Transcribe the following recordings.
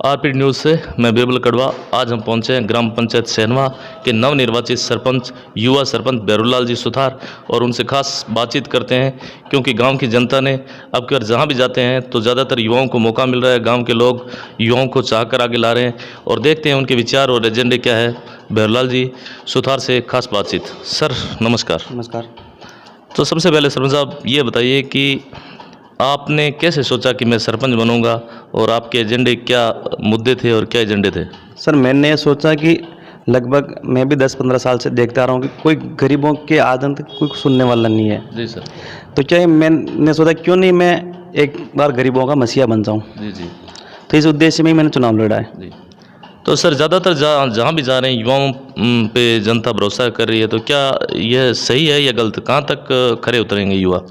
RP news से मैं बिरबल कड़वा। आज हम पहुंचे हैं ग्राम पंचायत सैनवा के नवनिर्वाचित सरपंच युवा सरपंच भैरूलाल जी सुथार और उनसे खास बातचीत करते हैं, क्योंकि गांव की जनता ने अब कर जहां भी जाते हैं तो ज़्यादातर युवाओं को मौका मिल रहा है। गांव के लोग युवाओं को चाह कर आगे ला रहे हैं और देखते हैं उनके विचार और एजेंडे क्या है। भैरूलाल जी सुथार से खास बातचीत। सर नमस्कार। नमस्कार। तो सबसे पहले सरपंच साहब ये बताइए कि आपने कैसे सोचा कि मैं सरपंच बनूंगा और आपके एजेंडे क्या मुद्दे थे और क्या एजेंडे थे? सर मैंने सोचा कि लगभग मैं भी 10-15 साल से देखता रहा हूँ कि कोई गरीबों के आदन तक कोई सुनने वाला नहीं है। जी सर। तो क्या है, मैंने सोचा क्यों नहीं मैं एक बार गरीबों का मसीहा बन जाऊँ। जी जी। तो इस उद्देश्य में ही मैंने चुनाव लड़ा है। जी। तो सर ज़्यादातर जहाँ भी जा रहे हैं युवाओं पे जनता भरोसा कर रही है, तो क्या यह सही है या गलत? कहाँ तक खरे उतरेंगे युवा?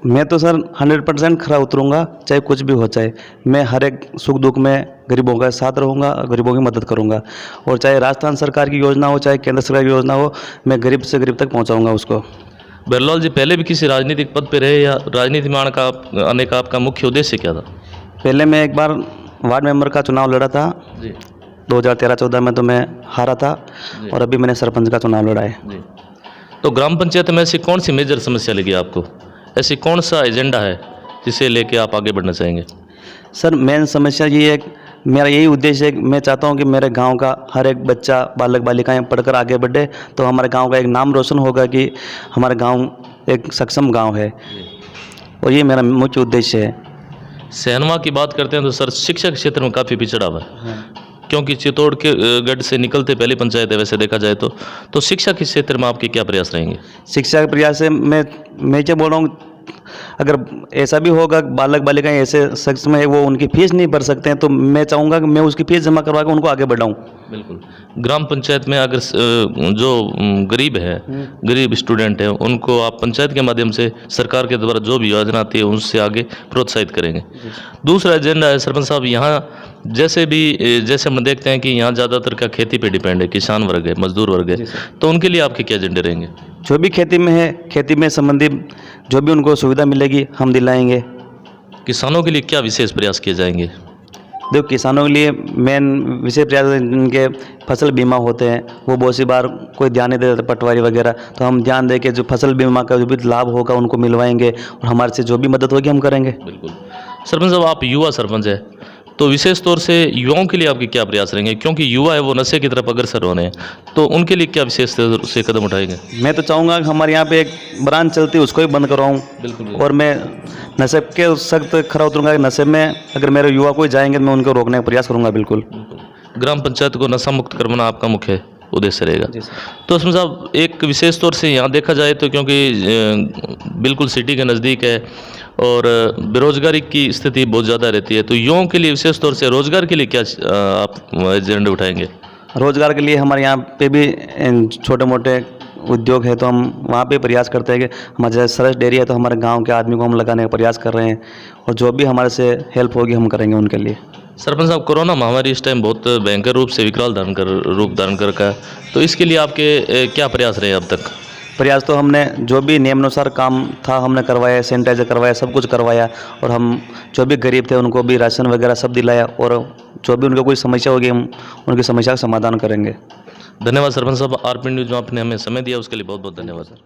मैं तो सर 100% खरा उतरूँगा, चाहे कुछ भी हो जाए। मैं हर एक सुख दुख में गरीबों का साथ रहूँगा, गरीबों की मदद करूँगा। और चाहे राजस्थान सरकार की योजना हो, चाहे केंद्र सरकार की योजना हो, मैं गरीब से गरीब तक पहुँचाऊँगा उसको। भैरूलाल जी पहले भी किसी राजनीतिक पद पे रहे या राजनीति में आने का आपका मुख्य उद्देश्य क्या था? पहले मैं एक बार वार्ड मेंबर का चुनाव लड़ा था। जी 2013-14 में तो मैं हारा था और अभी मैंने सरपंच का चुनाव लड़ा है। जी। तो ग्राम पंचायत में ऐसी कौन सी मेजर समस्या लगी आपको? ऐसी कौन सा एजेंडा है जिसे लेके आप आगे बढ़ना चाहेंगे? सर मेन समस्या ये है, मेरा यही उद्देश्य है कि मैं चाहता हूँ कि मेरे गांव का हर एक बच्चा बालक बालिकाएं पढ़कर आगे बढ़े, तो हमारे गांव का एक नाम रोशन होगा कि हमारा गांव एक सक्षम गांव है। और ये मेरा मुख्य उद्देश्य है। सैनवा की बात करते हैं तो सर शिक्षा के क्षेत्र में काफ़ी पिछड़ा हुआ है, क्योंकि चित्तौड़ के गढ़ से निकलते पहली पंचायत है वैसे देखा जाए तो शिक्षा के क्षेत्र में आपके क्या प्रयास रहेंगे? शिक्षा के प्रयास से मैं क्या बोल रहा हूँ, अगर ऐसा भी होगा बालक बालिकाएं ऐसे सक्षम है वो उनकी फीस नहीं भर सकते हैं, तो मैं चाहूँगा कि मैं उसकी फीस जमा करवा के उनको आगे बढ़ाऊँ। बिल्कुल। ग्राम पंचायत में अगर जो गरीब है, गरीब स्टूडेंट है, उनको आप पंचायत के माध्यम से सरकार के द्वारा जो भी योजना आती है उससे आगे प्रोत्साहित करेंगे। दूसरा एजेंडा है सरपंच साहब, यहाँ जैसे हम देखते हैं कि यहाँ ज़्यादातर का खेती पे डिपेंड है, किसान वर्ग है, मजदूर वर्ग है, तो उनके लिए आपके क्या एजेंडे रहेंगे? जो भी खेती में है, खेती में संबंधित जो भी उनको सुविधा मिलेगी हम दिलाएंगे। किसानों के लिए क्या विशेष प्रयास किए जाएंगे? देखो किसानों के लिए मेन विशेष प्रयास जिनके फसल बीमा होते हैं वो बहुत सी बार कोई ध्यान नहीं देता, पटवारी वगैरह, तो हम ध्यान दे के जो फसल बीमा का जो भी लाभ होगा उनको मिलवाएंगे और हमारे से जो भी मदद होगी हम करेंगे। बिल्कुल। सरपंच साहब आप युवा सरपंच है, तो विशेष तौर से युवाओं के लिए आपके क्या प्रयास रहेंगे? क्योंकि युवा है वो नशे की तरफ अग्रसर होने हैं, तो उनके लिए क्या विशेष तौर से कदम उठाएंगे? मैं तो चाहूँगा कि हमारे यहाँ पे एक ब्रांच चलती है उसको भी बंद करवाऊँ। बिल्कुल। और और मैं नशे के सख्त खरा उतरूँगा। नशे में अगर मेरे युवा कोई जाएंगे तो मैं उनको रोकने का प्रयास करूँगा। बिल्कुल। ग्राम पंचायत को नशा मुक्त करवाना आपका मुख्य उद्देश्य रहेगा। तो उसमें साहब एक विशेष तौर से यहाँ देखा जाए तो क्योंकि बिल्कुल सिटी के नज़दीक है और बेरोजगारी की स्थिति बहुत ज़्यादा रहती है, तो युवाओं के लिए विशेष तौर से रोजगार के लिए क्या आप एजेंडे उठाएंगे? रोजगार के लिए हमारे यहाँ पे भी छोटे मोटे उद्योग है, तो हम वहाँ पे प्रयास करते हैं कि हमारे जैसे सरस डेयरी है तो हमारे गांव के आदमी को हम लगाने का प्रयास कर रहे हैं और जो भी हमारे से हेल्प होगी हम करेंगे उनके लिए। सरपंच साहब कोरोना महामारी इस टाइम बहुत भयंकर रूप से विकराल रूप धारण कर रखा है, तो इसके लिए आपके क्या प्रयास रहे अब तक? प्रयास तो हमने जो भी नियमानुसार काम था हमने करवाया, सैनिटाइजर करवाया, सब कुछ करवाया और हम जो भी गरीब थे उनको भी राशन वगैरह सब दिलाया और जो भी उनको कोई समस्या होगी हम उनकी समस्या का समाधान करेंगे। धन्यवाद सरपंच साहब। आरपी न्यूज़ जो आपने हमें समय दिया उसके लिए बहुत बहुत धन्यवाद सर।